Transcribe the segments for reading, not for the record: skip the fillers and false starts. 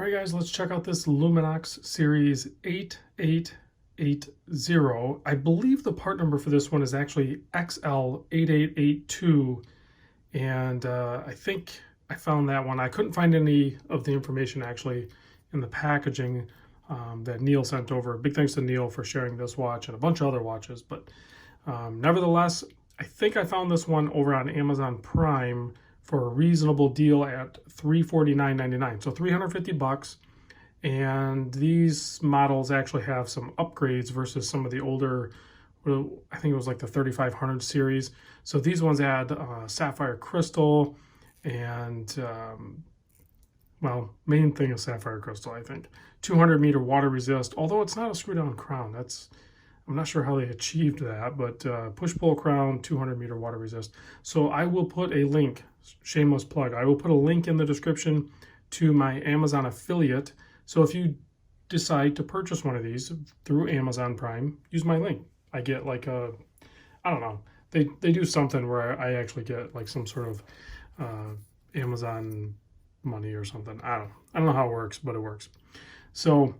All right, guys, let's check out this Luminox Series 8880. I believe the part number for this one is actually XL8882, and I think I found that one. I couldn't find any of the information actually in the packaging that Neil sent over. Big thanks to Neil for sharing this watch and a bunch of other watches, but nevertheless, I think I found this one over on Amazon Prime for a reasonable deal at $349.99, so 350 bucks. And these models actually have some upgrades versus some of the older, I think it was like the 3500 series. So these ones add sapphire crystal and well, main thing is sapphire crystal, I think. 200-meter water resist, although it's not a screw down crown. I'm not sure how they achieved that, but push-pull crown, 200-meter water resist. So I will put a link, shameless plug, I will put a link in the description to my Amazon affiliate. So if you decide to purchase one of these through Amazon Prime, use my link. I get like I don't know, they do something where I actually get like some sort of Amazon money or something. I don't know how it works, but it works. So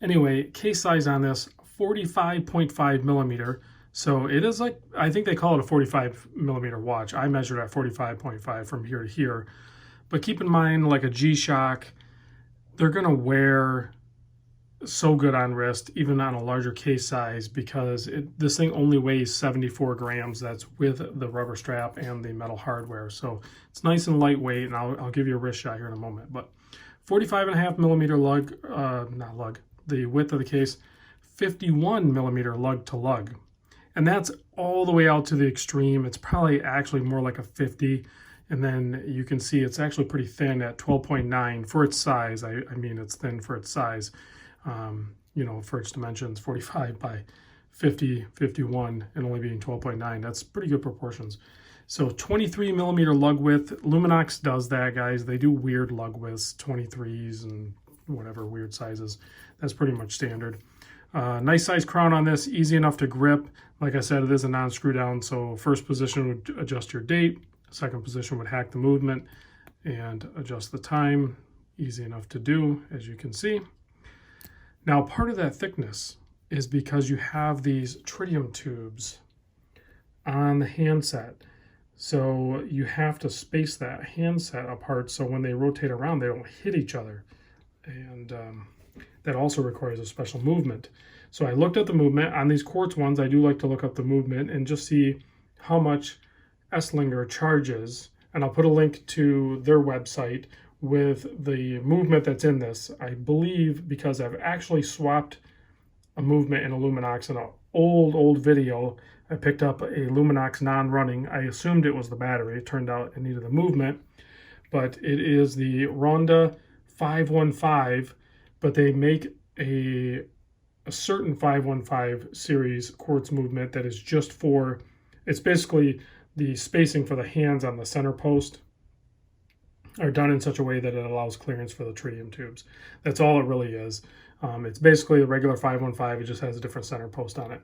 anyway, case size on this, 45.5 millimeter. So it is like, I think they call it a 45 millimeter watch. I measured at 45.5 from here to here. But keep in mind, like a G-Shock, they're gonna wear so good on wrist, even on a larger case size, because this thing only weighs 74 grams. That's with the rubber strap and the metal hardware. So it's nice and lightweight, and I'll give you a wrist shot here in a moment. But 45.5 millimeter lug, not lug, the width of the case, 51 millimeter lug to lug. And that's all the way out to the extreme. It's probably actually more like a 50. And then you can see it's actually pretty thin at 12.9 for its size. I mean, it's thin for its size. You know, for its dimensions, 45 by 50, 51, and only being 12.9. That's pretty good proportions. So 23 millimeter lug width. Luminox does that, guys. They do weird lug widths, 23s and whatever weird sizes. That's pretty much standard. Nice size crown on this, easy enough to grip. Like I said, it is a non-screw down, so first position would adjust your date, second position would hack the movement and adjust the time. Easy enough to do, as you can see. Now, part of that thickness is because you have these tritium tubes on the handset. So you have to space that handset apart so when they rotate around, they don't hit each other. And that also requires a special movement. So I looked at the movement. On these quartz ones, I do like to look up the movement and just see how much Esslinger charges. And I'll put a link to their website with the movement that's in this. I believe because I've actually swapped a movement in a Luminox in an old video. I picked up a Luminox non-running. I assumed it was the battery. It turned out it needed the movement. But it is the Ronda 515, but they make a certain 515 series quartz movement that is just for, it's basically the spacing for the hands on the center post are done in such a way that it allows clearance for the tritium tubes. That's all it really is. It's basically a regular 515, it just has a different center post on it.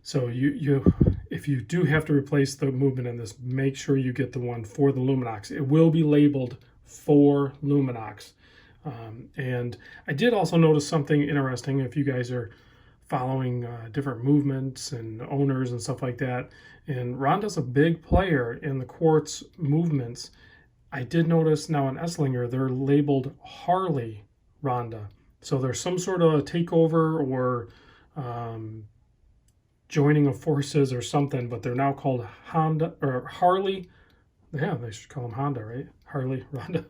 So if you do have to replace the movement in this, make sure you get the one for the Luminox. It will be labeled for Luminox. And I did also notice something interesting if you guys are following different movements and owners and stuff like that. And Ronda's a big player in the quartz movements. I did notice now in Esslinger, they're labeled Harley Ronda. So there's some sort of takeover or joining of forces or something, but they're now called Honda or Harley. Yeah, they should call them Honda, right? Harley Ronda.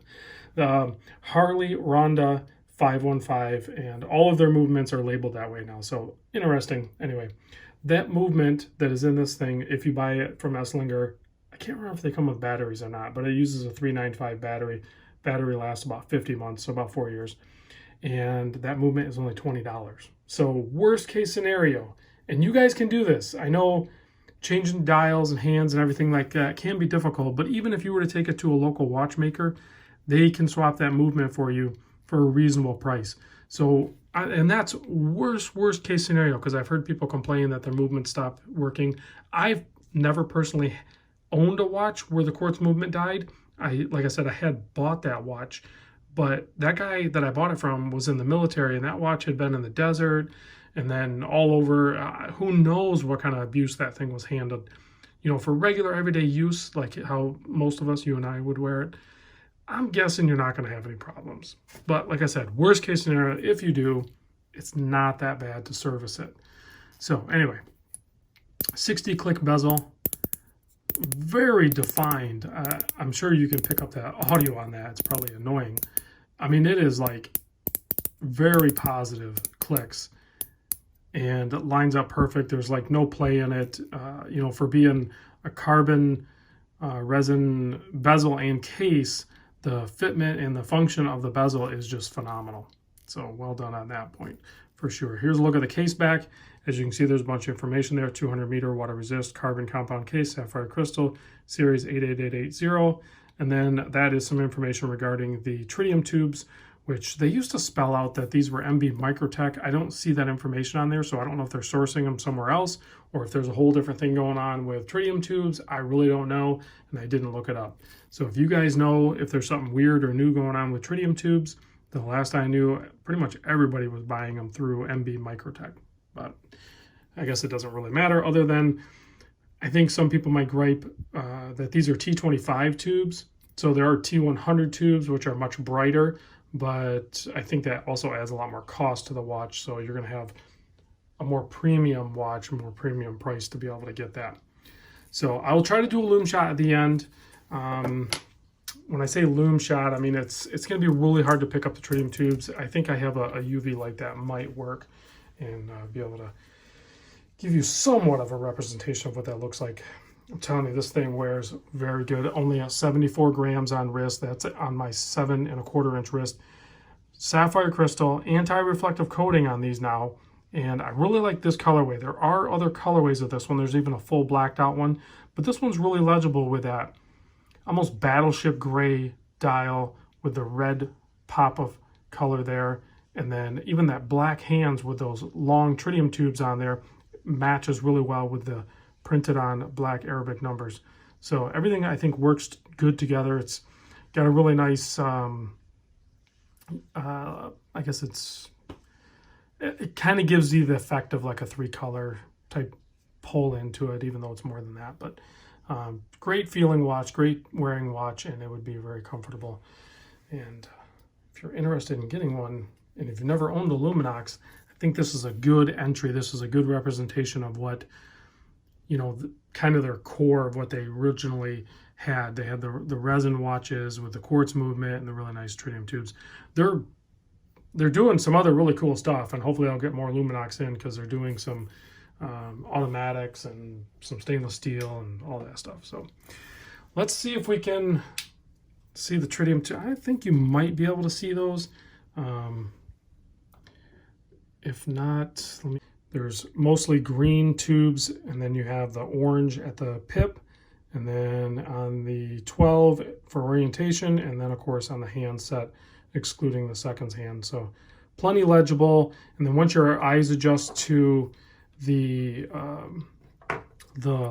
Harley Ronda 515, and all of their movements are labeled that way now. So interesting. Anyway, that movement that is in this thing, if you buy it from Esslinger, I can't remember if they come with batteries or not, but it uses a 395 battery. Battery lasts about 50 months, so about 4 years. And that movement is only $20. So worst case scenario, and you guys can do this. I know changing dials and hands and everything like that can be difficult, but even if you were to take it to a local watchmaker, they can swap that movement for you for a reasonable price. So, and that's worst case scenario, because I've heard people complain that their movement stopped working. I've never personally owned a watch where the quartz movement died. Like I said, I had bought that watch, But that guy that I bought it from was in the military, and that watch had been in the desert and then all over. Who knows what kind of abuse that thing was handled. You know, for regular everyday use, like how most of us, you and I, would wear it, I'm guessing you're not going to have any problems. But like I said, worst case scenario, if you do, it's not that bad to service it. So anyway, 60 click bezel, very defined. I'm sure you can pick up that audio on that. It's probably annoying. I mean, it is like very positive clicks, and it lines up perfect. There's like no play in it. You know, for being a carbon resin bezel and case, the fitment and the function of the bezel is just phenomenal. So well done on that point for sure. Here's a look at the case back. As you can see, there's a bunch of information there. 200 meter water resist carbon compound case, sapphire crystal, series 88880. And then that is some information regarding the tritium tubes, which they used to spell out that these were MB Microtech. I don't see that information on there, so I don't know if they're sourcing them somewhere else or if there's a whole different thing going on with tritium tubes. I really don't know, and I didn't look it up. So if you guys know if there's something weird or new going on with tritium tubes, the last I knew, pretty much everybody was buying them through MB Microtech. But I guess it doesn't really matter, other than I think some people might gripe that these are T25 tubes. So there are T100 tubes, which are much brighter, but I think that also adds a lot more cost to the watch. So you're going to have a more premium watch, more premium price to be able to get that. So I will try to do a lume shot at the end. When I say lume shot, I mean it's going to be really hard to pick up the tritium tubes. I think I have a UV light that might work and be able to give you somewhat of a representation of what that looks like. I'm telling you, this thing wears very good. Only at 74 grams on wrist. That's on my 7¼ inch wrist. Sapphire crystal, anti-reflective coating on these now. And I really like this colorway. There are other colorways of this one. There's even a full blacked out one. But this one's really legible with that almost battleship gray dial with the red pop of color there. And then even that black hands with those long tritium tubes on there matches really well with the printed on black Arabic numbers. So everything I think works good together. It's got a really nice, I guess it kind of gives you the effect of like a 3-color type pull into it, even though it's more than that. But great feeling watch, great wearing watch, and it would be very comfortable. And if you're interested in getting one, and if you've never owned a Luminox, I think this is a good entry. This is a good representation of what, you know, kind of their core of what they originally had. They had the resin watches with the quartz movement and the really nice tritium tubes. They're doing some other really cool stuff, and hopefully I'll get more Luminox in because they're doing some automatics and some stainless steel and all that stuff. So let's see if we can see the tritium tube. I think you might be able to see those. If not, there's mostly green tubes, and then you have the orange at the pip, and then on the 12 for orientation, and then of course on the hand set, excluding the seconds hand. So plenty legible. And then once your eyes adjust to the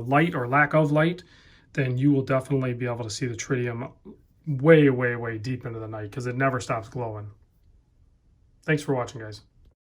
light or lack of light, then you will definitely be able to see the tritium way, way, way deep into the night because it never stops glowing. Thanks for watching, guys.